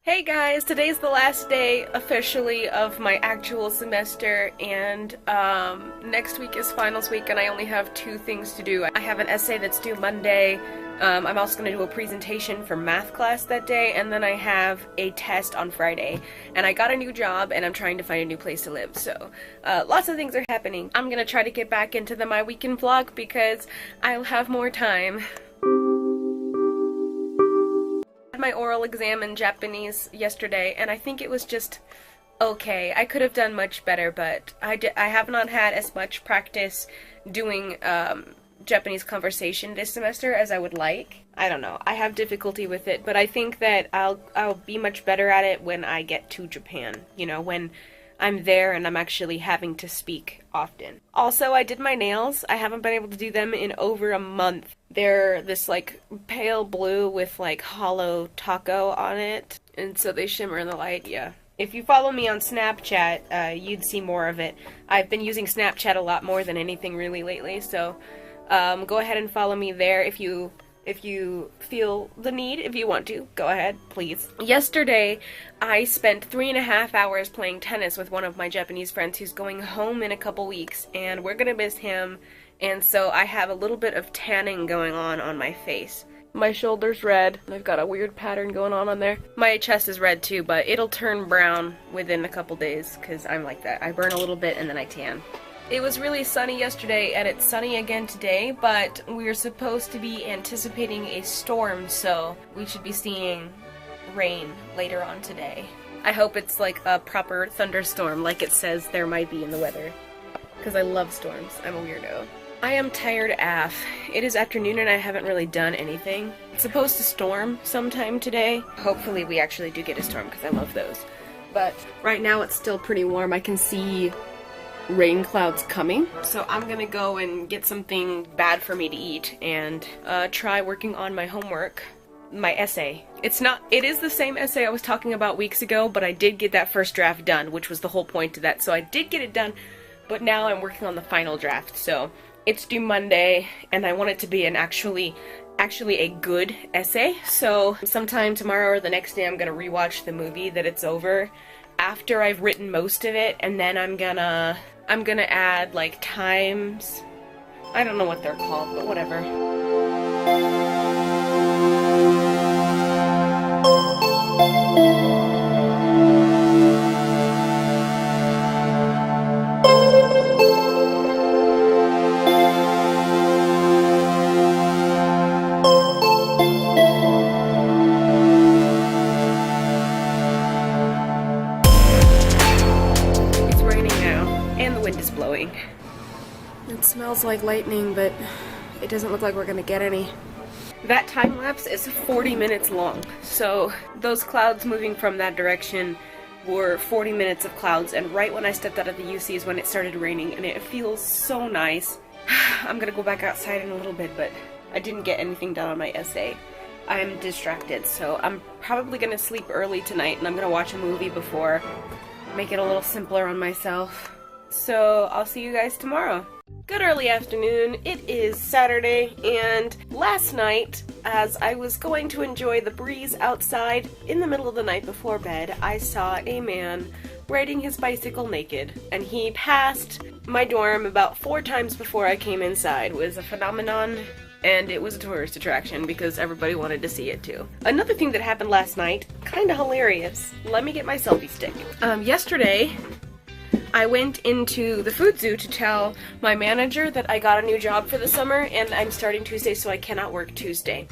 Hey guys, today's the last day officially of my actual semester, and next week is finals week and I only have two things to do. I have an essay that's due Monday. I'm also going to do a presentation for math class that day, and then I have a test on Friday. And I got a new job and I'm trying to find a new place to live, so lots of things are happening. I'm going to try to get back into the My Weekend vlog because I'll have more time. My oral exam in Japanese yesterday, and I think it was just okay. I could have done much better, but I have not had as much practice doing Japanese conversation this semester as I would like. I don't know. I have difficulty with it, but I think that I'll be much better at it when I get to Japan. You know, when I'm there and I'm actually having to speak often. Also, I did my nails. I haven't been able to do them in over a month. They're this like pale blue with like hollow taco on it, and so they shimmer in the light. Yeah. If you follow me on Snapchat, you'd see more of it. I've been using Snapchat a lot more than anything really lately, so go ahead and follow me there if you feel the need. If you want to, go ahead, please. Yesterday, I spent 3.5 hours playing tennis with one of my Japanese friends who's going home in a couple weeks, and we're gonna miss him, and so I have a little bit of tanning going on my face. My shoulder's red. I've got a weird pattern going on there. My chest is red too, but it'll turn brown within a couple days, because I'm like that. I burn a little bit and then I tan. It was really sunny yesterday, and it's sunny again today, but we're supposed to be anticipating a storm, so we should be seeing rain later on today. I hope it's like a proper thunderstorm like it says there might be in the weather, because I love storms. I'm a weirdo. I am tired AF. It is afternoon and I haven't really done anything. It's supposed to storm sometime today. Hopefully we actually do get a storm, because I love those. But right now it's still pretty warm. I can see rain clouds coming, so I'm gonna go and get something bad for me to eat and try working on my homework, my essay. It is the same essay I was talking about weeks ago, but I did get that first draft done, which was the whole point of that, so I did get it done, but now I'm working on the final draft, so it's due Monday, and I want it to be an actually a good essay, so sometime tomorrow or the next day I'm gonna rewatch the movie that it's over after I've written most of it, and then I'm gonna add like times. I don't know what they're called, but whatever. It smells like lightning, but it doesn't look like we're gonna get any. That time lapse is 40 minutes long, so those clouds moving from that direction were 40 minutes of clouds, and right when I stepped out of the UC is when it started raining, and it feels so nice. I'm gonna go back outside in a little bit, but I didn't get anything done on my essay. I'm distracted, so I'm probably gonna sleep early tonight, and I'm gonna watch a movie before, make it a little simpler on myself. So I'll see you guys tomorrow. Good early afternoon. It is Saturday, and last night, as I was going to enjoy the breeze outside in the middle of the night before bed, I saw a man riding his bicycle naked, and he passed my dorm about 4 times before I came inside. It was a phenomenon, and it was a tourist attraction because everybody wanted to see it too. Another thing that happened last night, kinda hilarious. Let me get my selfie stick. Yesterday, I went into the food zoo to tell my manager that I got a new job for the summer and I'm starting Tuesday, so I cannot work Tuesday.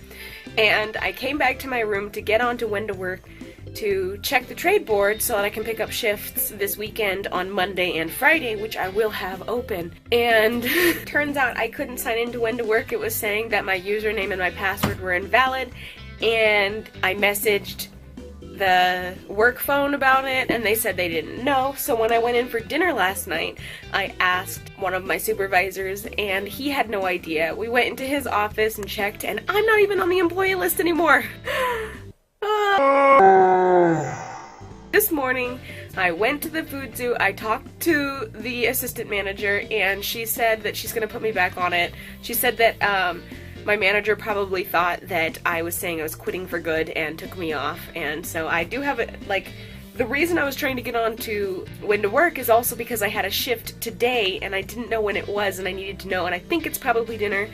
And I came back to my room to get on to when to work to check the trade board so that I can pick up shifts this weekend on Monday and Friday, which I will have open. And turns out I couldn't sign into when to work. It was saying that my username and my password were invalid, and I messaged the work phone about it, and they said they didn't know. So when I went in for dinner last night, I asked one of my supervisors, and he had no idea. We went into his office and checked, and I'm not even on the employee list anymore. This morning, I went to the food zoo, I talked to the assistant manager, and she said that she's gonna put me back on it. She said that my manager probably thought that I was saying I was quitting for good and took me off, and so I do have it, like, the reason I was trying to get on to when to work is also because I had a shift today and I didn't know when it was and I needed to know, and I think it's probably dinner.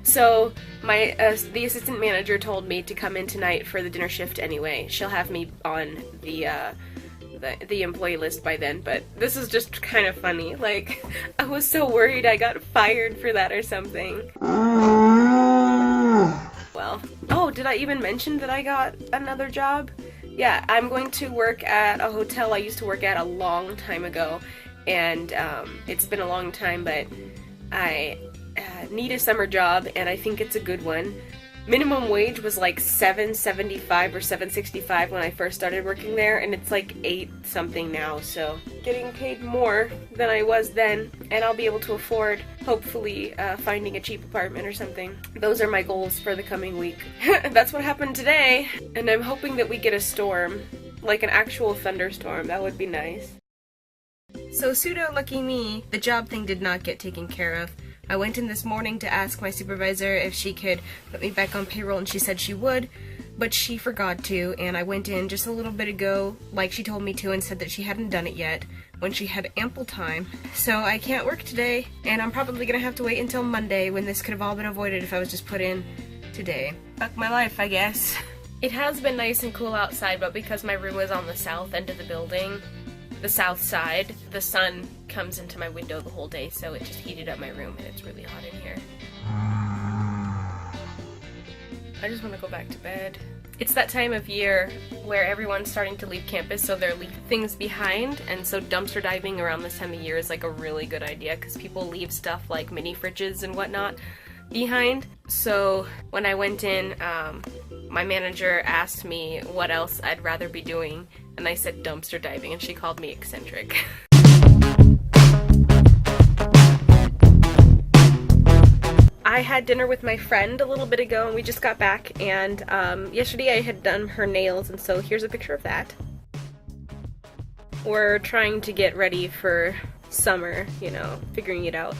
So my the assistant manager told me to come in tonight for the dinner shift anyway. She'll have me on the employee list by then, but this is just kind of funny. Like, I was so worried I got fired for that or something. Well, oh, did I even mention that I got another job? Yeah, I'm going to work at a hotel I used to work at a long time ago, and it's been a long time, but I need a summer job, and I think it's a good one. Minimum wage was like $7.75 or $7.65 when I first started working there, and it's like $8 something now, so getting paid more than I was then, and I'll be able to afford, hopefully, finding a cheap apartment or something. Those are my goals for the coming week. That's what happened today, and I'm hoping that we get a storm, like an actual thunderstorm. That would be nice. So pseudo lucky me, the job thing did not get taken care of. I went in this morning to ask my supervisor if she could put me back on payroll, and she said she would, but she forgot to, and I went in just a little bit ago, like she told me to, and said that she hadn't done it yet, when she had ample time. So I can't work today, and I'm probably gonna have to wait until Monday, when this could have all been avoided if I was just put in today. Fuck my life, I guess. It has been nice and cool outside, but because my room is on the south end of the building, the south side, the sun comes into my window the whole day, so it just heated up my room and it's really hot in here. I just want to go back to bed. It's that time of year where everyone's starting to leave campus, so they're leaving things behind, and so dumpster diving around this time of year is like a really good idea because people leave stuff like mini fridges and whatnot behind. So when I went in, my manager asked me what else I'd rather be doing, and I said dumpster diving, and she called me eccentric. I had dinner with my friend a little bit ago, and we just got back, and yesterday I had done her nails, and so here's a picture of that. We're trying to get ready for summer, you know, figuring it out.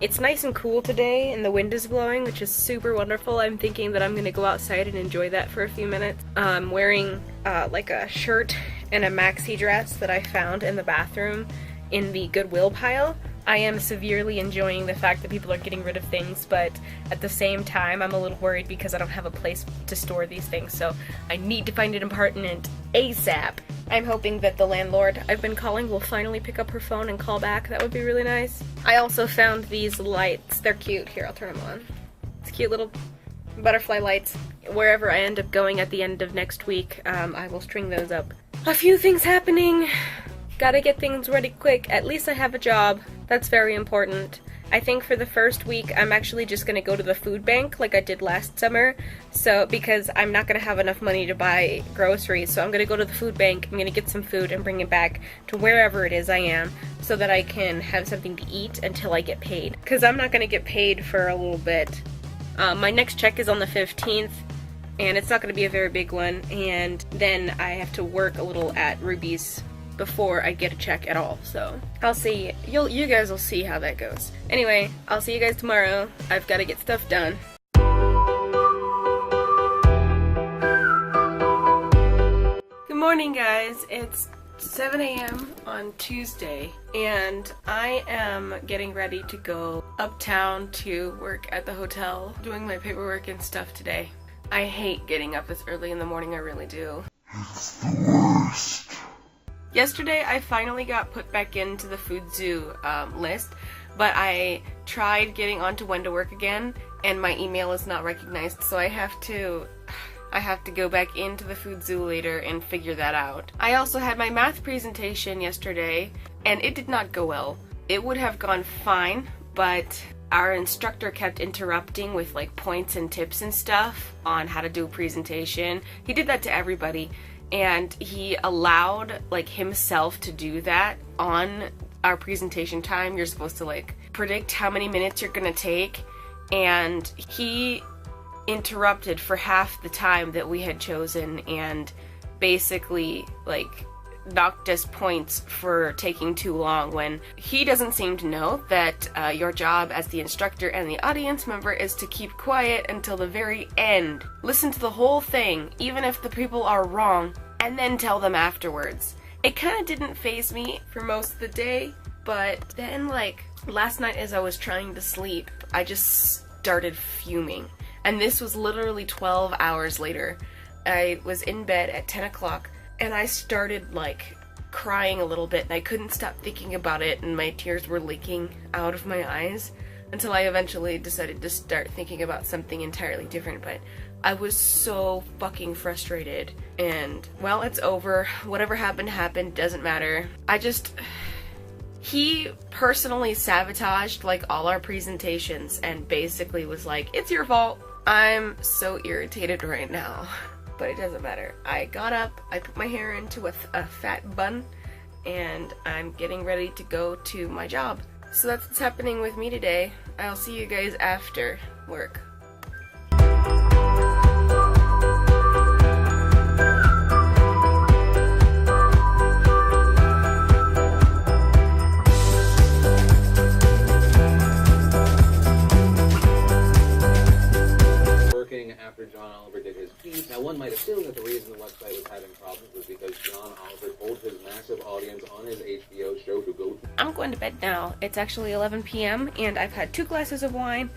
It's nice and cool today, and the wind is blowing, which is super wonderful. I'm thinking that I'm gonna go outside and enjoy that for a few minutes. I'm wearing like a shirt and a maxi dress that I found in the bathroom in the Goodwill pile. I am severely enjoying the fact that people are getting rid of things, but at the same time I'm a little worried because I don't have a place to store these things, so I need to find an apartment ASAP. I'm hoping that the landlord I've been calling will finally pick up her phone and call back. That would be really nice. I also found these lights. They're cute. Here, I'll turn them on. It's cute little butterfly lights. Wherever I end up going at the end of next week, I will string those up. A few things happening. Gotta get things ready quick. At least I have a job. That's very important. I think for the first week I'm actually just gonna go to the food bank like I did last summer, so because I'm not gonna have enough money to buy groceries, so I'm gonna go to the food bank, I'm gonna get some food and bring it back to wherever it is I am so that I can have something to eat until I get paid, because I'm not gonna get paid for a little bit. My next check is on the 15th, and it's not gonna be a very big one, and then I have to work a little at Ruby's before I get a check at all, so I'll see. You guys will see how that goes. Anyway, I'll see you guys tomorrow. I've got to get stuff done. Good morning, guys. It's 7 a.m. on Tuesday, and I am getting ready to go uptown to work at the hotel, doing my paperwork and stuff today. I hate getting up this early in the morning, I really do. It's the worst. Yesterday, I finally got put back into the Food Zoo list, but I tried getting onto When to Work again, and my email is not recognized, so I have to go back into the Food Zoo later and figure that out. I also had my math presentation yesterday, and it did not go well. It would have gone fine, but our instructor kept interrupting with like points and tips and stuff on how to do a presentation. He did that to everybody. And he allowed like himself to do that on our presentation time. You're supposed to like predict how many minutes you're gonna take, and he interrupted for half the time that we had chosen and basically like docked us points for taking too long when he doesn't seem to know that your job as the instructor and the audience member is to keep quiet until the very end. Listen to the whole thing, even if the people are wrong, and then tell them afterwards. It kind of didn't faze me for most of the day, but then, like, last night as I was trying to sleep, I just started fuming. And this was literally 12 hours later. I was in bed at 10 o'clock, and I started, like, crying a little bit, and I couldn't stop thinking about it, and my tears were leaking out of my eyes until I eventually decided to start thinking about something entirely different. But I was so fucking frustrated, and, well, it's over. Whatever happened, happened. Doesn't matter. He personally sabotaged, like, all our presentations and basically was like, it's your fault. I'm so irritated right now. But it doesn't matter. I got up, I put my hair into a fat bun, and I'm getting ready to go to my job. So that's what's happening with me today. I'll see you guys after work. After John Oliver did his piece. Now, one might assume that the reason the website was having problems was because John Oliver told his massive audience on his HBO show to go to... I'm going to bed now. It's actually 11 p.m. and I've had 2 glasses of wine.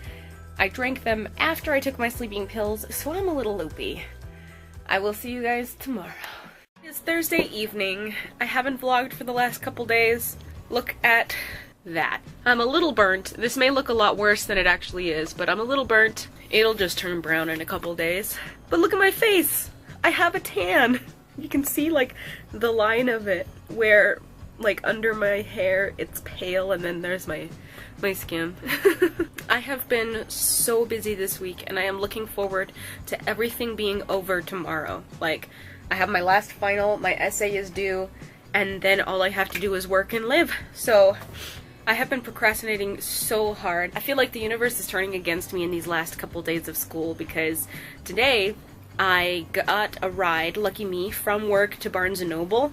I drank them after I took my sleeping pills, so I'm a little loopy. I will see you guys tomorrow. It's Thursday evening. I haven't vlogged for the last couple days. Look at that. I'm a little burnt. This may look a lot worse than it actually is, but I'm a little burnt. It'll just turn brown in a couple days. But look at my face! I have a tan! You can see, like, the line of it where, like, under my hair it's pale and then there's my skin. I have been so busy this week and I am looking forward to everything being over tomorrow. Like, I have my last final, my essay is due, and then all I have to do is work and live. So I have been procrastinating so hard. I feel like the universe is turning against me in these last couple days of school because today I got a ride, lucky me, from work to Barnes & Noble,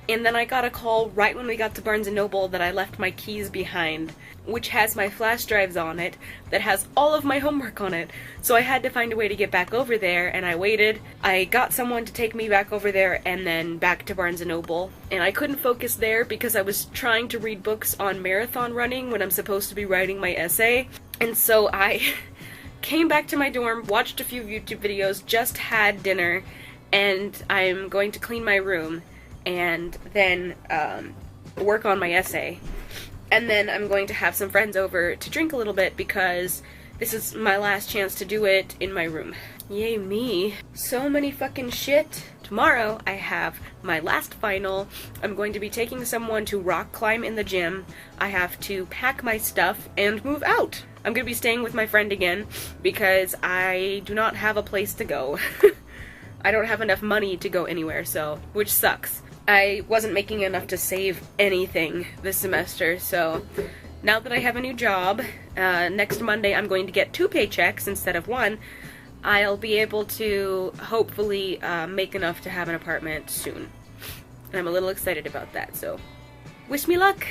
and then I got a call right when we got to Barnes & Noble that I left my keys behind, which has my flash drives on it, that has all of my homework on it. So I had to find a way to get back over there, and I waited. I got someone to take me back over there and then back to Barnes & Noble, and I couldn't focus there because I was trying to read books on marathon running when I'm supposed to be writing my essay. And so I came back to my dorm, watched a few YouTube videos, just had dinner, and I'm going to clean my room and then work on my essay. And then I'm going to have some friends over to drink a little bit because this is my last chance to do it in my room. Yay me. So many fucking shit. Tomorrow I have my last final. I'm going to be taking someone to rock climb in the gym. I have to pack my stuff and move out. I'm going to be staying with my friend again because I do not have a place to go. I don't have enough money to go anywhere, so, which sucks. I wasn't making enough to save anything this semester, so now that I have a new job, next Monday I'm going to get 2 paychecks instead of 1. I'll be able to hopefully make enough to have an apartment soon. And I'm a little excited about that, so wish me luck!